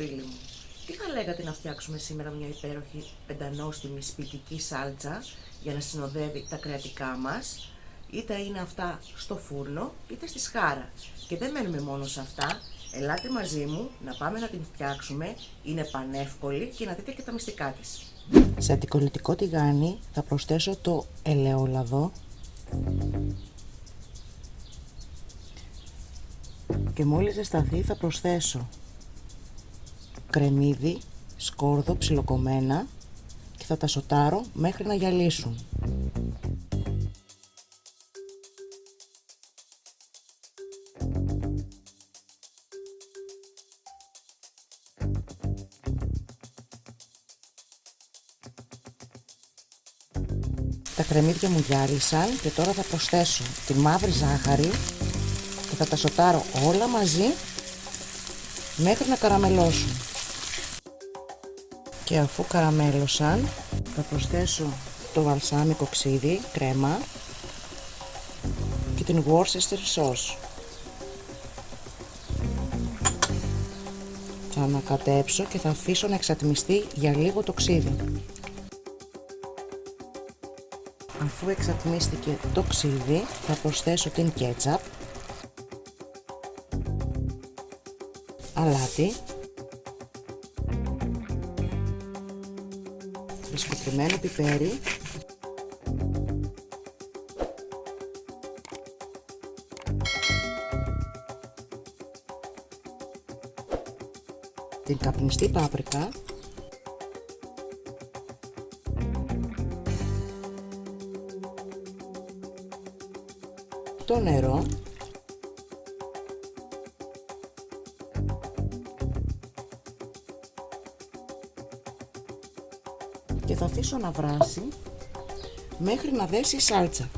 φίλοι μου. Τι θα λέγατε να φτιάξουμε σήμερα μια υπέροχη πεντανόστιμη σπιτική σάλτσα για να συνοδεύει τα κρεατικά μας, είτε είναι αυτά στο φούρνο είτε στη σχάρα. Και δεν μένουμε μόνο σε αυτά, ελάτε μαζί μου να πάμε να την φτιάξουμε, είναι πανεύκολη και να δείτε και τα μυστικά της. Σε αντικολλητικό τηγάνι θα προσθέσω το ελαιόλαδο και μόλις ζεσταθεί θα προσθέσω κρεμμύδι, σκόρδο ψιλοκομμένα και θα τα σοτάρω μέχρι να γυαλίσουν. Τα κρεμμύδια μου γυάλισαν και τώρα θα προσθέσω τη μαύρη ζάχαρη και θα τα σοτάρω όλα μαζί μέχρι να καραμελώσουν. Και αφού καραμέλωσαν θα προσθέσω το βαλσάμικο ξύδι, κρέμα και την Worcestershire sauce. Θα ανακατέψω και θα αφήσω να εξατμιστεί για λίγο το ξύδι. Αφού εξατμίστηκε το ξύδι θα προσθέσω την κέτσαπ, αλάτι, μπισκοτριμμένο πιπέρι, την καπνιστή πάπρικα, το νερό και θα αφήσω να βράσει μέχρι να δέσει η σάλτσα.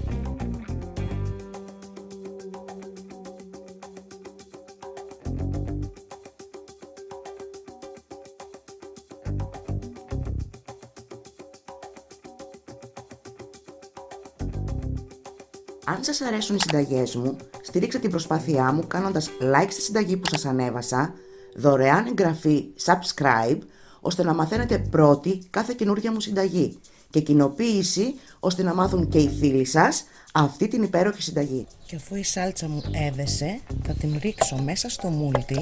Αν σας αρέσουν οι συνταγές μου, στηρίξτε την προσπάθειά μου κάνοντας like στη συνταγή που σας ανέβασα, δωρεάν εγγραφή subscribe, ώστε να μαθαίνετε πρώτοι κάθε καινούργια μου συνταγή και κοινοποίηση ώστε να μάθουν και οι φίλοι σας αυτή την υπέροχη συνταγή. Και αφού η σάλτσα μου έδεσε, θα την ρίξω μέσα στο μούλτι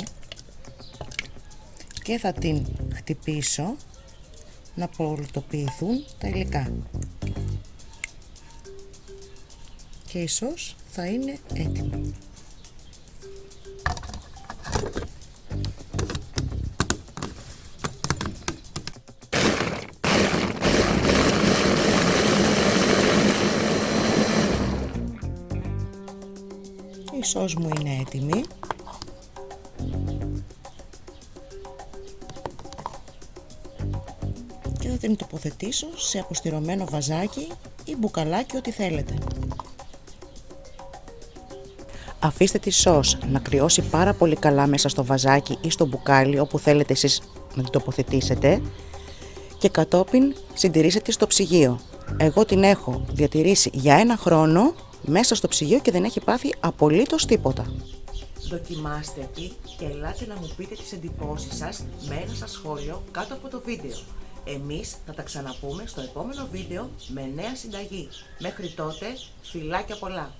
και θα την χτυπήσω να πολυτοποιηθούν τα υλικά. Και η σως θα είναι έτοιμη. Η σως μου είναι έτοιμη. Και θα την τοποθετήσω σε αποστηρωμένο βαζάκι ή μπουκαλάκι, ό,τι θέλετε. Αφήστε τη σως να κρυώσει πάρα πολύ καλά μέσα στο βαζάκι ή στο μπουκάλι όπου θέλετε εσείς να την τοποθετήσετε και κατόπιν συντηρήσετε στο ψυγείο. Εγώ την έχω διατηρήσει για 1 χρόνο μέσα στο ψυγείο και δεν έχει πάθει απολύτως τίποτα. Δοκιμάστε τη και ελάτε να μου πείτε τις εντυπώσεις σας με ένα σας σχόλιο κάτω από το βίντεο. Εμείς θα τα ξαναπούμε στο επόμενο βίντεο με νέα συνταγή. Μέχρι τότε, φιλάκια πολλά!